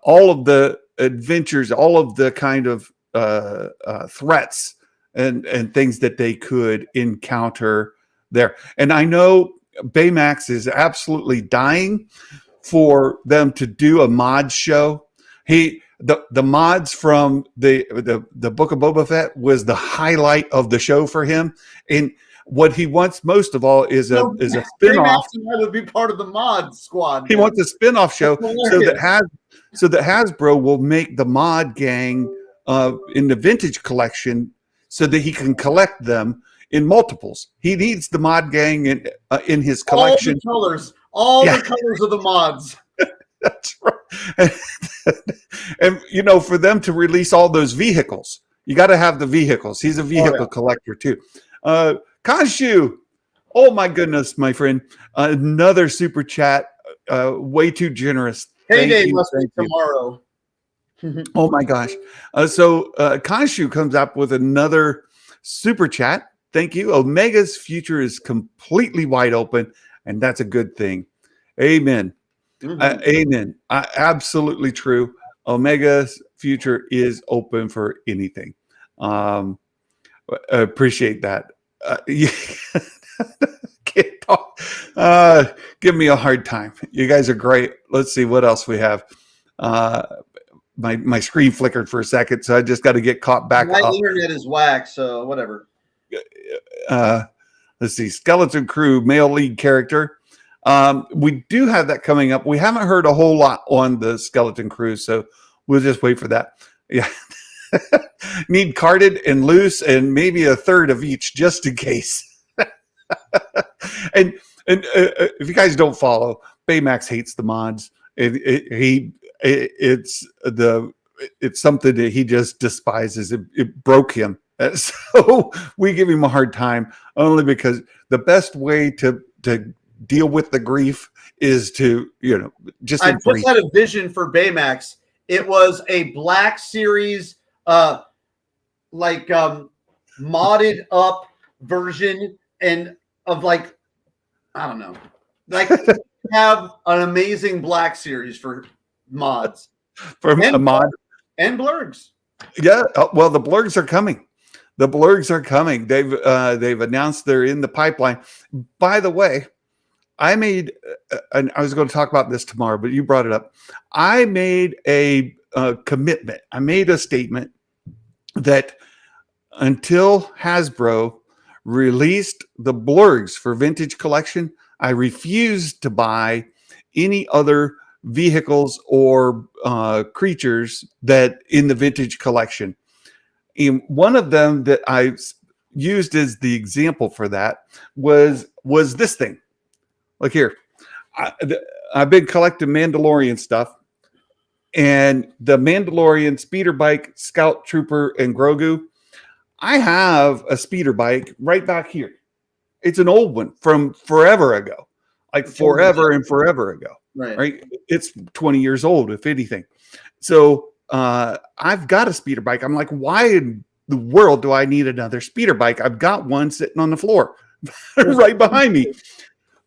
All of the adventures, all of the kind of threats and things that they could encounter there. And I know Baymax is absolutely dying for them to do a mod show. The mods from the Book of Boba Fett was the highlight of the show for him. And what he wants most of all is a spin-off. I would be part of the mod squad. He wants a spin-off show so that Hasbro will make the mod gang in the vintage collection so that he can collect them in multiples. He needs the mod gang in his collection. All the colors of the mods. That's right. And for them to release all those vehicles, you got to have the vehicles. He's a vehicle collector too. Kanshu, oh my goodness, my friend, another super chat. Way too generous. Payday must be tomorrow. Oh my gosh. So Kanshu comes up with another super chat. Thank you. Omega's future is completely wide open, and that's a good thing. Amen. Amen. Absolutely true. Omega's future is open for anything. I appreciate that. You can't talk. Give me a hard time. You guys are great. Let's see what else we have. My screen flickered for a second, so I just got to get caught back My up. internet is whack, so whatever. Let's see. Skeleton Crew, male lead character. We do have that coming up. We haven't heard a whole lot on the Skeleton Crew, so we'll just wait for that. Yeah. Need carded and loose and maybe a third of each just in case. and if you guys don't follow, Baymax hates the mods. It's something that he just despises. It broke him. So we give him a hard time only because the best way to deal with the grief is to, just I embrace. just had a vision for Baymax. It was a Black Series modded up version and of I don't know, have an amazing Black Series for mods From a mod and blurgs. Yeah, well, the blurgs are coming. The blurgs are coming. They've announced they're in the pipeline. By the way, I made, and I was going to talk about this tomorrow, but you brought it up. I made a commitment. I made a statement that until Hasbro released the blurgs for Vintage Collection, I refused to buy any other vehicles or creatures that in the Vintage Collection. And one of them that I used as the example for that was this thing. Look here. I've been collecting Mandalorian stuff, and the Mandalorian speeder bike, Scout Trooper, and Grogu. I have a speeder bike right back here. It's an old one from forever ago, forever and forever ago. Right? It's 20 years old, if anything. So I've got a speeder bike. I'm like, why in the world do I need another speeder bike? I've got one sitting on the floor right behind me.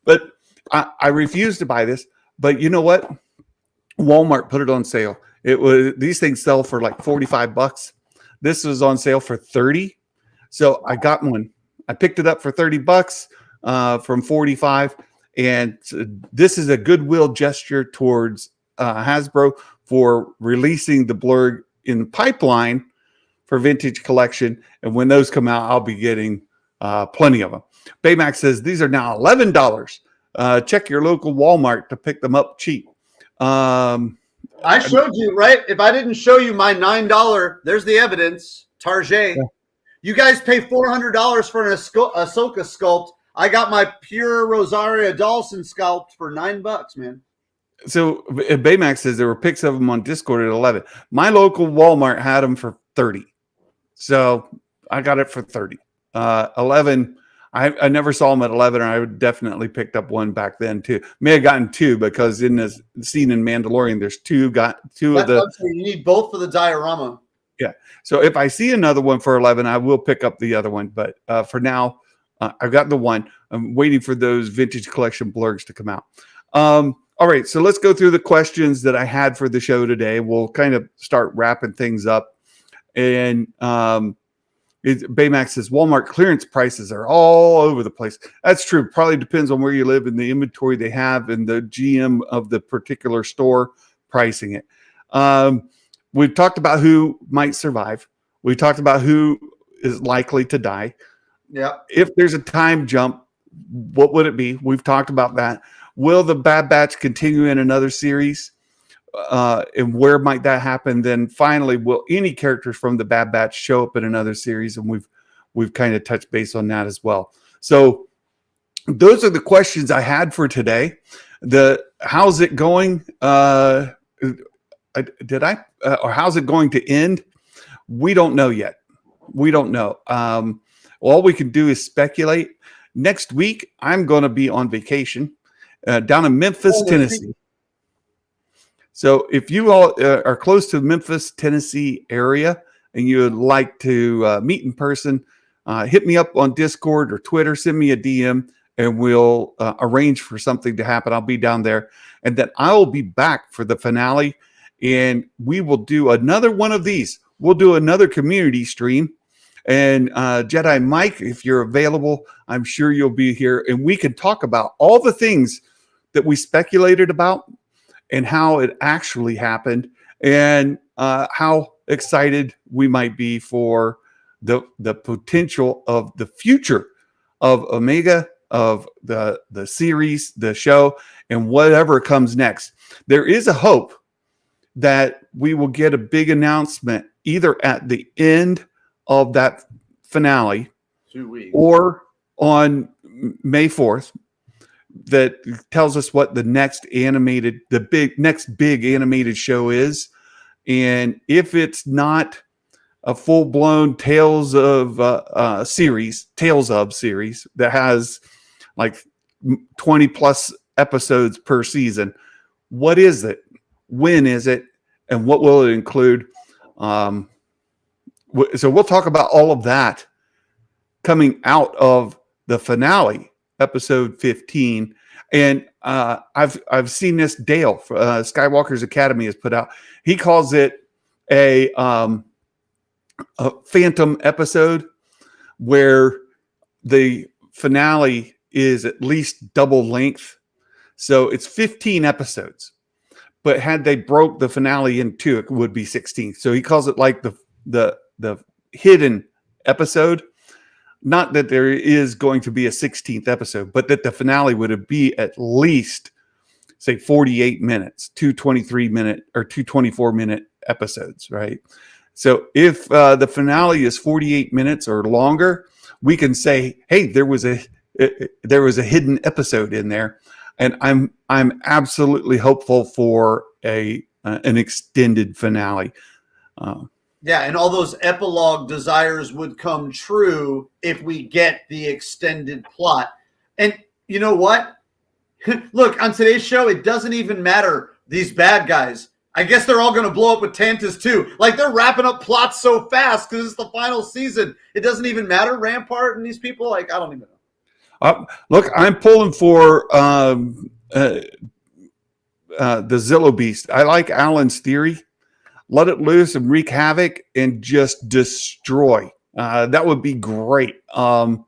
But I refuse to buy this. But you know what? Walmart put it on sale. These things sell for like $45. This was on sale for $30. So I got one. I picked it up for $30 from $45. And this is a goodwill gesture towards Hasbro for releasing the blurg in the pipeline for Vintage Collection. And when those come out, I'll be getting plenty of them. Baymax says these are now $11. Check your local Walmart to pick them up cheap. I showed you, right? If I didn't show you my $9, there's the evidence. Target. Yeah. You guys pay $400 for an Ahsoka sculpt. I got my pure Rosaria Dawson sculpt for $9, man. So Baymax says there were pics of them on Discord at 11. My local Walmart had them for 30. So I got it for 30. 11. I never saw them at 11, and I would definitely picked up one back then too. May have gotten two because in the scene in Mandalorian, there's two of the. You need both for the diorama. Yeah. So if I see another one for 11, I will pick up the other one. But for now, I've got the one. I'm waiting for those Vintage Collection blurgs to come out. All right. So let's go through the questions that I had for the show today. We'll kind of start wrapping things up. And Baymax says Walmart clearance prices are all over the place. That's true. Probably depends on where you live and the inventory they have and the GM of the particular store pricing it. We've talked about who might survive. We talked about who is likely to die. Yeah. If there's a time jump, what would it be? We've talked about that. Will the Bad Batch continue in another series? And where might that happen? Then finally, will any characters from the Bad Batch show up in another series? And we've kind of touched base on that as well. So those are the questions I had for today. How's it going? Or how's it going to end? We don't know yet. We don't know. All we can do is speculate. Next week, I'm going to be on vacation down in Memphis, Tennessee. So if you all are close to the Memphis, Tennessee area and you would like to meet in person, hit me up on Discord or Twitter, send me a DM, and we'll arrange for something to happen. I'll be down there. And then I will be back for the finale, and we will do another one of these. We'll do another community stream. And Jedi Mike, if you're available, I'm sure you'll be here, and we can talk about all the things that we speculated about and how it actually happened, and how excited we might be for the potential of the future of Omega, of the series, the show, and whatever comes next. There is a hope that we will get a big announcement either at the end of that finale 2 weeks or on May 4th that tells us what the next next big animated show is. And if it's not a full-blown Tales of series that has like 20 plus episodes per season, what is it? When is it? And what will it include? So we'll talk about all of that coming out of the finale, episode 15. And I've seen this. Dale, Skywalker's Academy, has put out. He calls it a phantom episode, where the finale is at least double length. So it's 15 episodes. But had they broke the finale in two, it would be 16. So he calls it like the hidden episode. Not that there is going to be a 16th episode, but that the finale would be at least, say, 48 minutes, 223-minute or 224-minute episodes, right? So if the finale is 48 minutes or longer, we can say, hey, there was a hidden episode in there. And I'm absolutely hopeful for an extended finale. Yeah, and all those epilogue desires would come true if we get the extended plot. And you know what? Look, on today's show, it doesn't even matter. These bad guys, I guess they're all going to blow up with Tantus too. Like, they're wrapping up plots so fast because it's the final season. It doesn't even matter. Rampart and these people, like, I don't even know. Look, I'm pulling for the Zillow Beast. I like Alan's theory. Let it loose and wreak havoc and just destroy. That would be great. And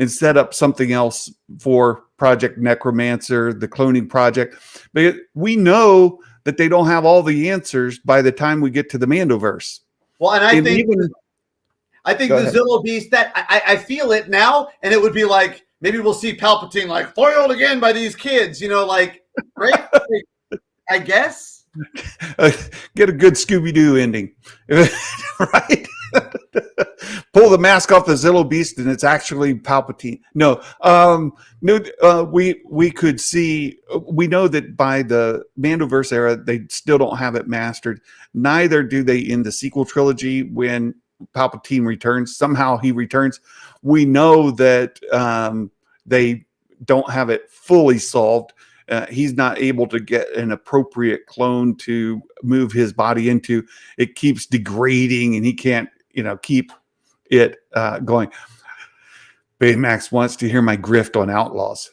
set up something else for Project Necromancer, the cloning project. But we know that they don't have all the answers by the time we get to the Mandoverse. Well, and I think the Zillow Beast, that I feel it now, and it would be like, maybe we'll see Palpatine like foiled again by these kids, like, right? I guess. Get a good Scooby-Doo ending, right? Pull the mask off the Zillow Beast and it's actually Palpatine. No, we could see. We know that by the Mandoverse era, they still don't have it mastered. Neither do they in the sequel trilogy when Palpatine returns. Somehow he returns. We know that they don't have it fully solved. He's not able to get an appropriate clone to move his body into. It keeps degrading, and he can't, keep it going. Baymax wants to hear my grift on Outlaws.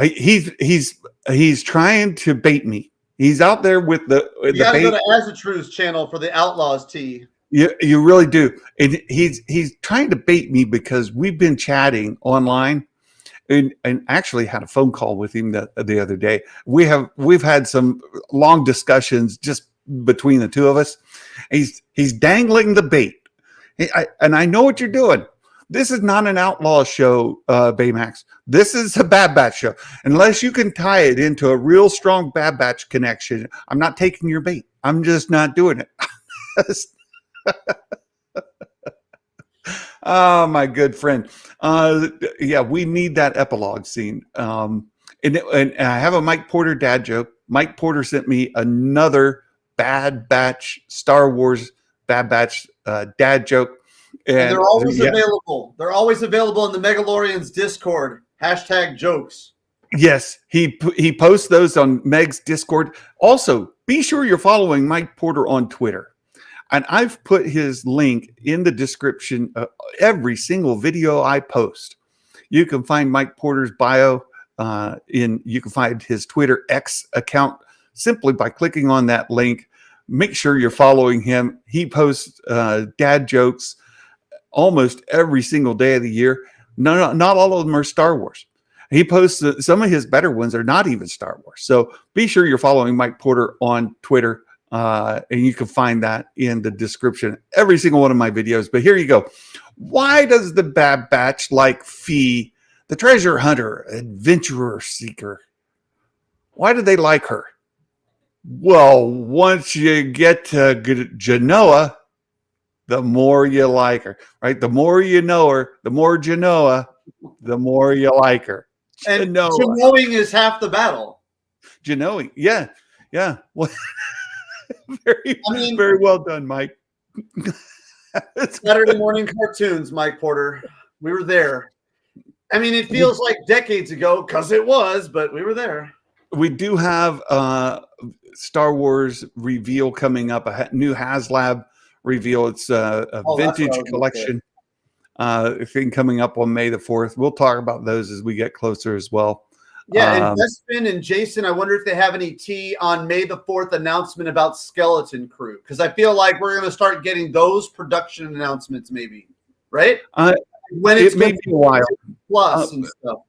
He's trying to bait me. He's out there with the you gotta bait. Go to Azatru's channel for the Outlaws tea. You really do, and he's trying to bait me because we've been chatting online. And actually had a phone call with him the other day. We've had some long discussions just between the two of us. He's dangling the bait, and I know what you're doing. This is not an outlaw show, Baymax. This is a Bad Batch show. Unless you can tie it into a real strong Bad Batch connection, I'm not taking your bait. I'm just not doing it. Oh, my good friend. Yeah, we need that epilogue scene. And I have a Mike Porter dad joke. Mike Porter sent me another Bad Batch, Star Wars Bad Batch dad joke. And they're always available. They're always available in the Megalorians Discord. #jokes. Yes, he posts those on Meg's Discord. Also, be sure you're following Mike Porter on Twitter. And I've put his link in the description of every single video I post. You can find Mike Porter's bio you can find his Twitter X account simply by clicking on that link. Make sure you're following him. He posts dad jokes almost every single day of the year. Not all of them are Star Wars. He posts some of his better ones are not even Star Wars. So be sure you're following Mike Porter on Twitter. And you can find that in the description, every single one of my videos. But here you go. Why does the Bad Batch like Fee, the treasure hunter, adventurer seeker? Why do they like her? Well, once you get to Genoa, the more you like her, right? The more you know her, the more Genoa, the more you like her. And Genoing is half the battle. Genoing, yeah. Well, very well done, Mike. Saturday morning cartoons, Mike Porter. We were there. I mean, it feels like decades ago because it was, but we were there. We do have Star Wars reveal coming up, a new HasLab reveal. It's a vintage collection thing coming up on May the 4th. We'll talk about those as we get closer as well. Yeah, and Despin and Jason, I wonder if they have any tea on May the 4th announcement about Skeleton Crew, because I feel like we're going to start getting those production announcements, maybe, right? When it's may be a while. Plus and stuff.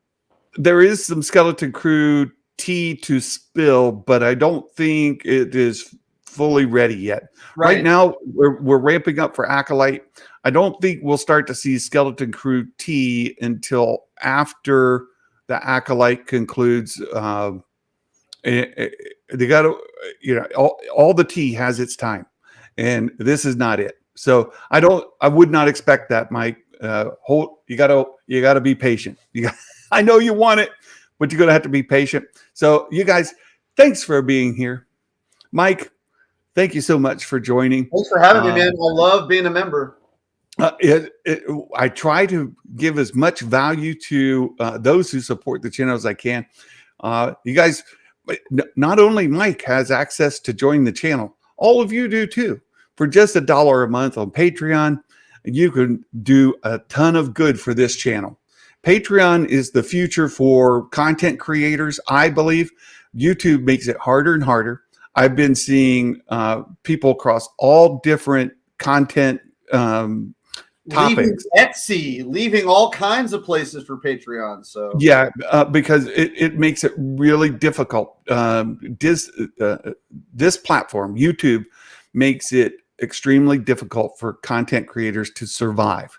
There is some Skeleton Crew tea to spill, but I don't think it is fully ready yet. Right now, we're ramping up for Acolyte. I don't think we'll start to see Skeleton Crew tea until after the Acolyte concludes. They got to, all the tea has its time, and this is not it. So I would not expect that, Mike. You gotta be patient. I know you want it, but you're gonna have to be patient. So you guys, thanks for being here. Mike, thank you so much for joining. Thanks for having me, man. I love being a member. I try to give as much value to those who support the channel as I can. You guys, not only Mike has access to join the channel, all of you do too. For just $1 a month on Patreon, you can do a ton of good for this channel. Patreon is the future for content creators, I believe. YouTube makes it harder and harder. I've been seeing people across all different content topics. Leaving Etsy, leaving all kinds of places for Patreon. So yeah, because it makes it really difficult. This platform, YouTube, makes it extremely difficult for content creators to survive,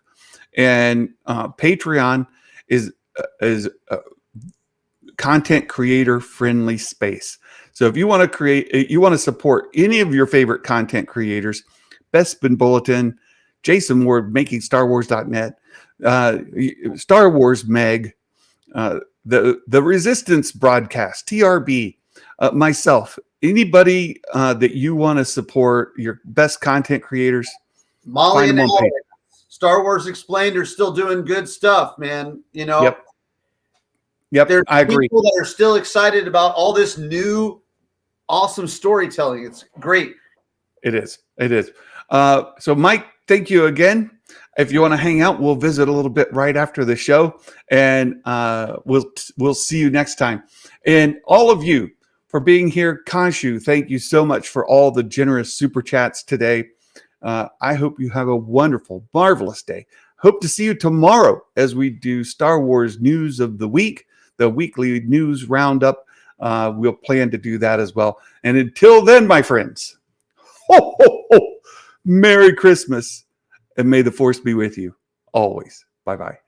and Patreon is a content creator friendly space. So if you want to support any of your favorite content creators, Bespin Bulletin, Jason Ward, MakingStarWars.net, Star Wars Meg, the Resistance Broadcast, TRB, myself, anybody that you want to support, your best content creators, Molly and Alex, Star Wars Explained are still doing good stuff, man. Yep, there's I agree. People that are still excited about all this new, awesome storytelling. It's great. It is. So, Mike, thank you again. If you want to hang out, we'll visit a little bit right after the show, and we'll see you next time. And all of you for being here, Kanshu, thank you so much for all the generous super chats today. I hope you have a wonderful, marvelous day. Hope to see you tomorrow as we do Star Wars News of the Week, the weekly news roundup. We'll plan to do that as well. And until then, my friends, ho, ho, ho, Merry Christmas, and may the Force be with you always. Bye-bye.